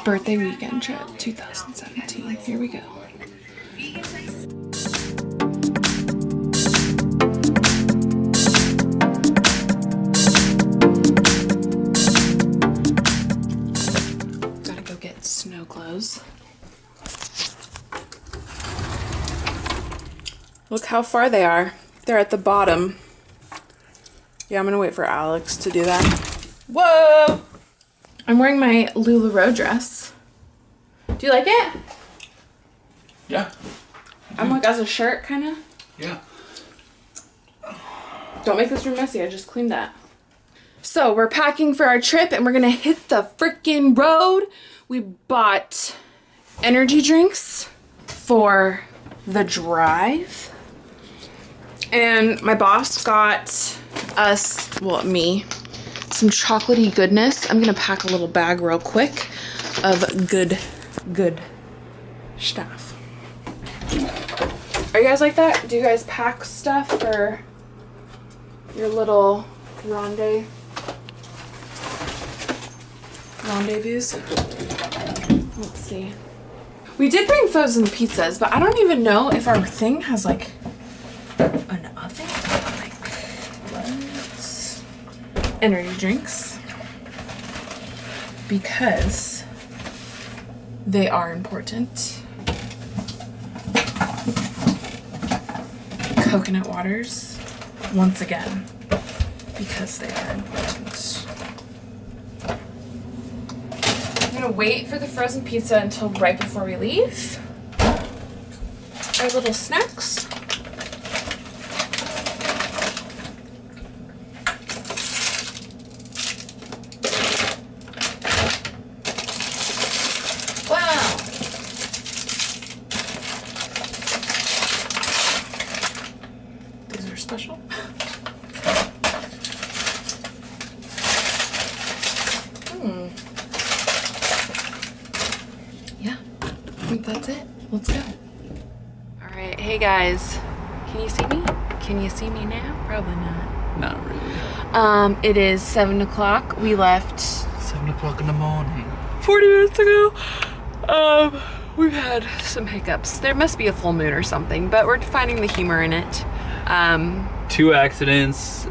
birthday weekend trip 2017. Here we go. Gotta go get snow clothes. Look how far they are. They're at the bottom. Yeah, I'm gonna wait for Alex to do that. Whoa! I'm wearing my LuLaRoe dress. Do you like it? Yeah. I'm like as a shirt, kind of. Yeah. Don't make this room messy. I just cleaned that. So we're packing for our trip and we're gonna hit the freaking road. We bought energy drinks for the drive. And my boss got us, well, me, some chocolatey goodness. I'm gonna pack a little bag real quick of good stuff. Are you guys like that? Do you guys pack stuff for your little rendezvous? Let's see. We did bring frozen pizzas, but I don't even know if our thing has like an oven. Like, what? Energy drinks. Because they are important. Coconut waters, once again, because they are important. I'm gonna wait for the frozen pizza until right before we leave. Our little snacks. Wow. These are special. Yeah, I think that's it. Let's go. All right, hey guys, can you see me? Can you see me now? Probably not. Not really. It is 7 o'clock. We left 7 o'clock in the morning. 40 minutes ago. We've had some hiccups. There must be a full moon or something, but we're finding the humor in it. 2 accidents,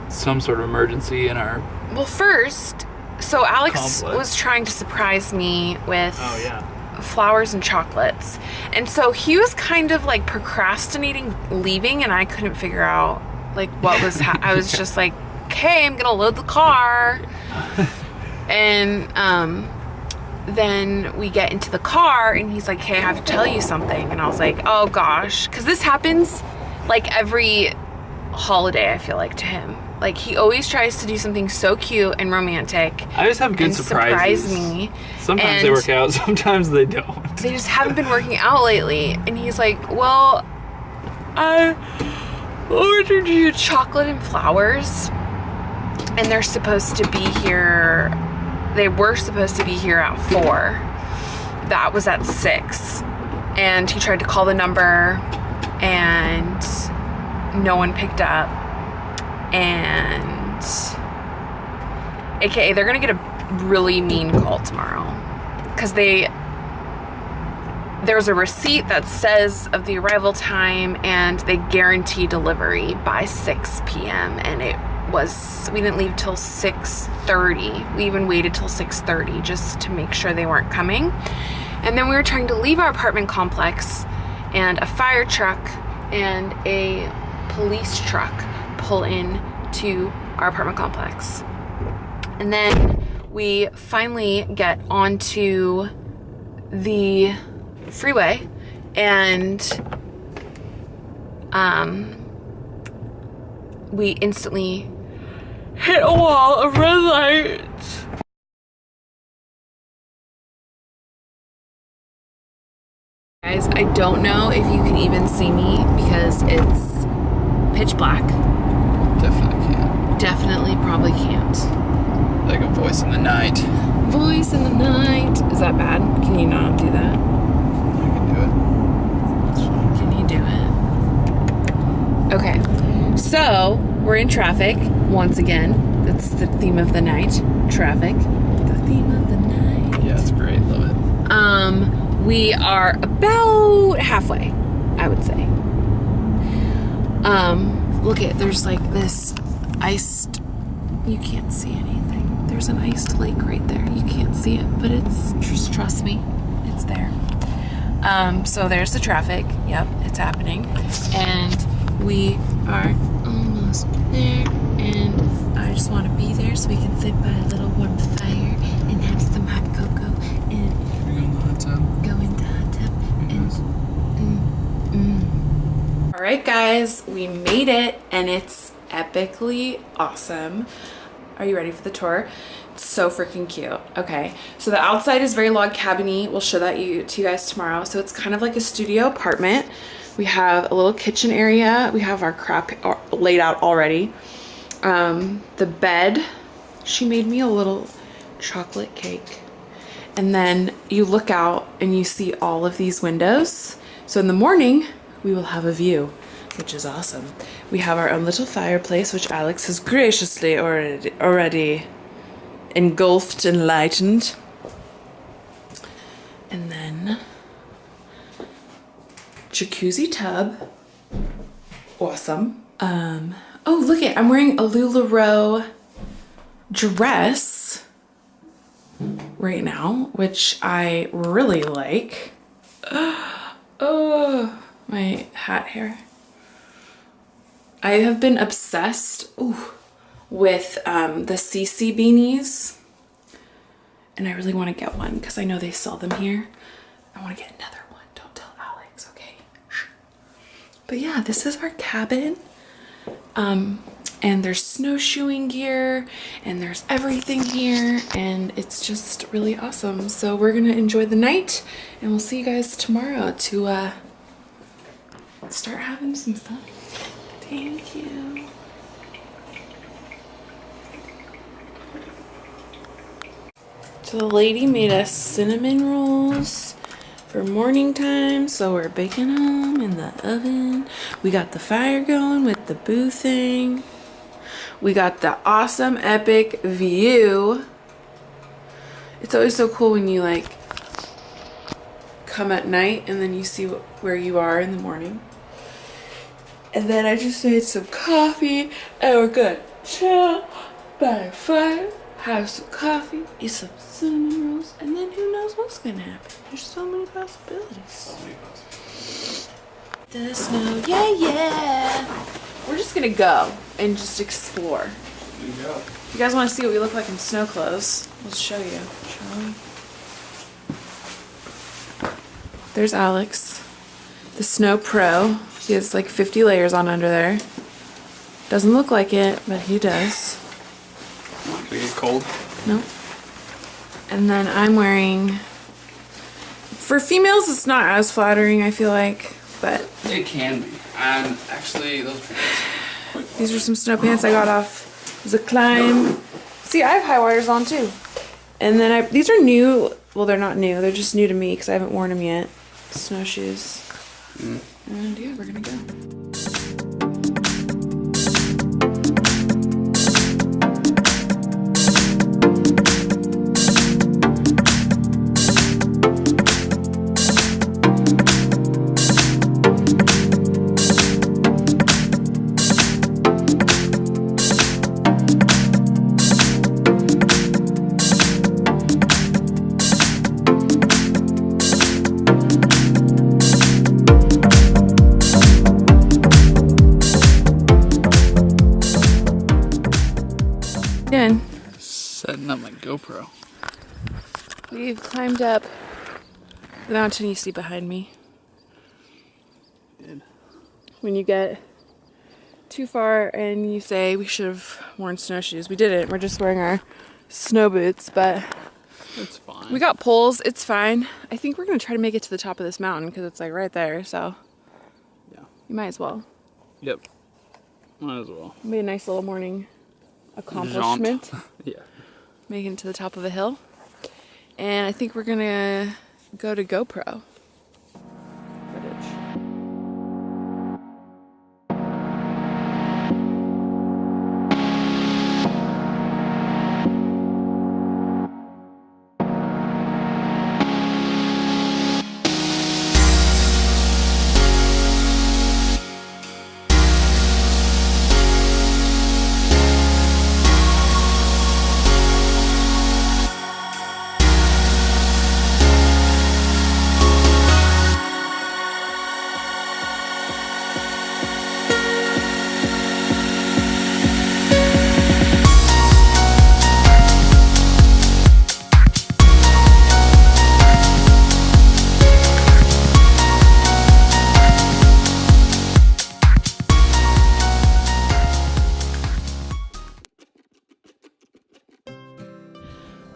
some sort of emergency in our Well, first, so Alex complex. was trying to surprise me with Oh, flowers and chocolates. And so he was kind of like procrastinating leaving, and I couldn't figure out like what was I was just like, okay, I'm gonna load the car. And then we get into the car and he's like, hey, I have to tell you something. And I was like, oh gosh, because this happens like every holiday, I feel like, to him. Like, he always tries to do something so cute and romantic. I just have good and surprises. Surprise me. Sometimes they work out, sometimes they don't. They just haven't been working out lately. And he's like, well, I ordered you chocolate and flowers. And they're supposed to be here. They were supposed to be here at 4. That was at 6. And he tried to call the number and no one picked up. And AKA, they're gonna get a really mean call tomorrow. Because there's a receipt that says of the arrival time and they guarantee delivery by 6 p.m. and we didn't leave till 6:30. We even waited till 6:30 just to make sure they weren't coming. And then we were trying to leave our apartment complex and a fire truck and a police truck pull in to our apartment complex. And then we finally get onto the freeway and we instantly hit a wall of red lights. Guys, I don't know if you can even see me because it's pitch black. Definitely can't. Definitely probably can't. Like a voice in the night. Voice in the night. Is that bad? Can you not do that? I can do it. It's fine. Can you do it? Okay. So, we're in traffic once again. That's the theme of the night. Traffic. The theme of the night. Yes. We are about halfway, I would say. Look at, there's like this iced, you can't see anything. There's an iced lake right there. You can't see it, but it's, just trust me, it's there. So there's the traffic. Yep, it's happening. And we are almost there. And I just want to be there so we can sit by a little warm fire and have some hot cocoa and go in the hot tub. All right, guys, we made it, and it's epically awesome. Are you ready for the tour? It's so freaking cute. Okay, so the outside is very log cabin-y. We'll show that to you guys tomorrow. So it's kind of like a studio apartment. We have a little kitchen area. We have our crap laid out already. The bed, she made me a little chocolate cake. And then you look out and you see all of these windows. So in the morning, we will have a view, which is awesome. We have our own little fireplace, which Alex has graciously already engulfed and lightened. And then jacuzzi tub. Awesome. Oh, look it, I'm wearing a LuLaRoe dress right now, which I really like. Oh, my hat hair. I have been obsessed with the CC beanies, and I really want to get one because I know they sell them here. I want to get another one. Don't tell Alex, okay? But yeah, this is our cabin. And there's snowshoeing gear, and there's everything here, and it's just really awesome. So we're gonna enjoy the night, and we'll see you guys tomorrow to start having some fun. Thank you. So the lady made us cinnamon rolls for morning time, so we're baking them in the oven. We got the fire going with the boo thing. We got the awesome epic view. It's always so cool when you like come at night and then you see where you are in the morning. And then I just made some coffee, and we're gonna chill by a fire, have some coffee, eat some cinnamon rolls, and then who knows what's gonna happen. There's so many possibilities. The snow, yeah. We're just gonna go and just explore. If you guys want to see what we look like in snow clothes, we'll show you, shall we? There's Alex, the snow pro. He has like 50 layers on under there. Doesn't look like it, but he does. Not gonna get cold. No. And then I'm wearing, for females it's not as flattering, I feel like, but It can be. And actually, those pants. these are some snow pants I got off the climb. See, I have high wires on too. And then these are new. Well, they're not new. They're just new to me because I haven't worn them yet. Snowshoes. And yeah, we're gonna go. Again, Setting up my GoPro. we've climbed up the mountain you see behind me. Did. When you get too far and you say we should have worn snowshoes, we didn't. We're just wearing our snow boots, but It's fine. we got poles. It's fine. I think we're gonna try to make it to the top of this mountain because it's like right there. So Yeah. you might as well. Yep. Might as well. Be a nice little morning accomplishment. Yeah. Making it to the top of a hill. And I think we're gonna go to GoPro footage.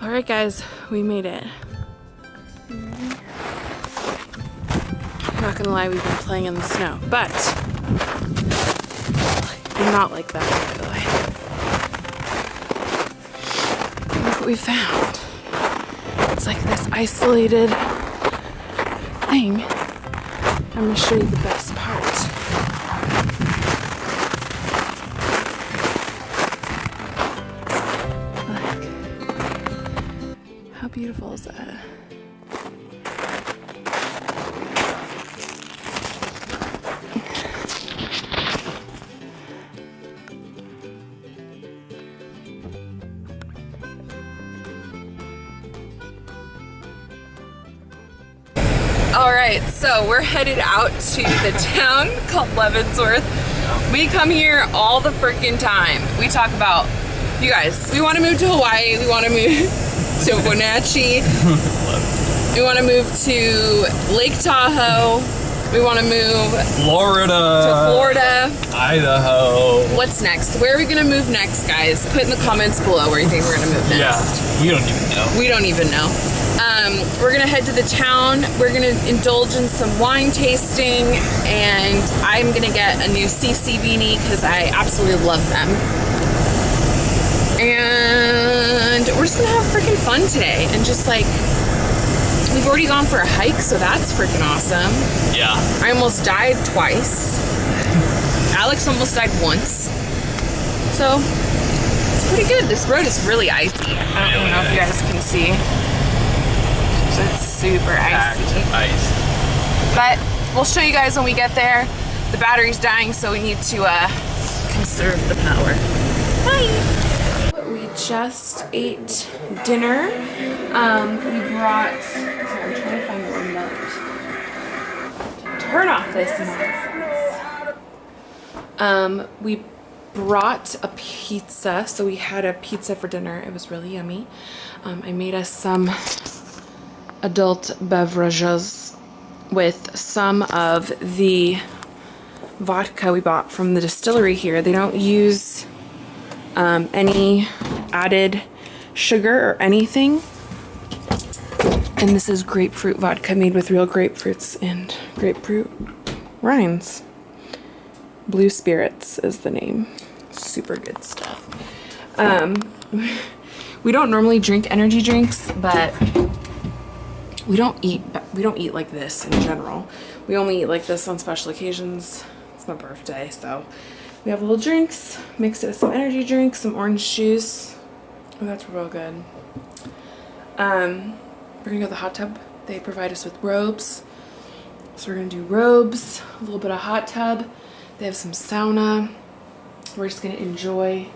All right, guys, we made it. I'm not gonna lie, we've been playing in the snow, but I'm not like that, by the way. Look what we found. It's like this isolated thing. I'm gonna show you the best part. Look. How beautiful is that? All right, so we're headed out to the town called Leavenworth. We come here all the freaking time. We talk about, you guys, we want to move to Hawaii. We want to move to Wenatchee. We want to move to Lake Tahoe. We want to move to Florida. Idaho. What's next? Where are we gonna move next, guys? Put in the comments below where you think we're gonna move next. Yeah, we don't even know. We don't even know. We're gonna head to the town. We're gonna indulge in some wine tasting, and I'm gonna get a new CC beanie because I absolutely love them. And we're just gonna have freaking fun today, and just like, we've already gone for a hike, so that's freaking awesome. Yeah. I almost died twice. Alex almost died once. So, it's pretty good. This road is really icy. I don't even know if you guys can see. It's super icy. Ice. But we'll show you guys when we get there. The battery's dying, so we need to conserve the power. Bye! We just ate dinner. We brought... Sorry, I'm trying to find the remote. Turn off this nonsense. We brought a pizza, so we had a pizza for dinner. It was really yummy. I made us some adult beverages with some of the vodka we bought from the distillery here. They don't use any added sugar or anything. And this is grapefruit vodka made with real grapefruits and grapefruit rinds. Blue Spirits is the name. Super good stuff. We don't normally drink energy drinks, but we don't eat like this in general. We only eat like this on special occasions. It's my birthday, so we have little drinks, mixed it with some energy drinks, some orange juice. Oh, that's real good. We're gonna go to the hot tub. They provide us with robes. So we're gonna do robes, a little bit of hot tub. They have some sauna. We're just gonna enjoy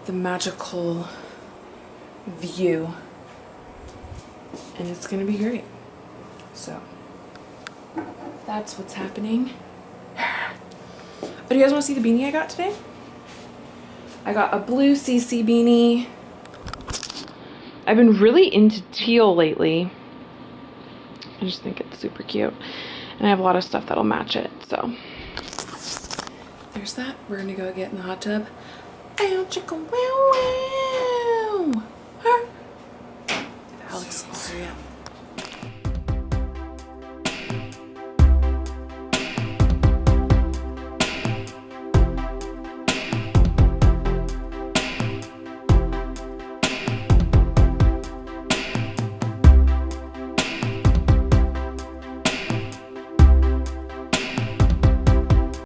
the magical view. And it's gonna be great. So that's what's happening. Oh, do you guys wanna see the beanie I got today? I got a blue CC beanie. I've been really into teal lately. I just think it's super cute. And I have a lot of stuff that'll match it, so. There's that. We're gonna go get in the hot tub. Ow, chicka, wow, wow. Alex, hurry up.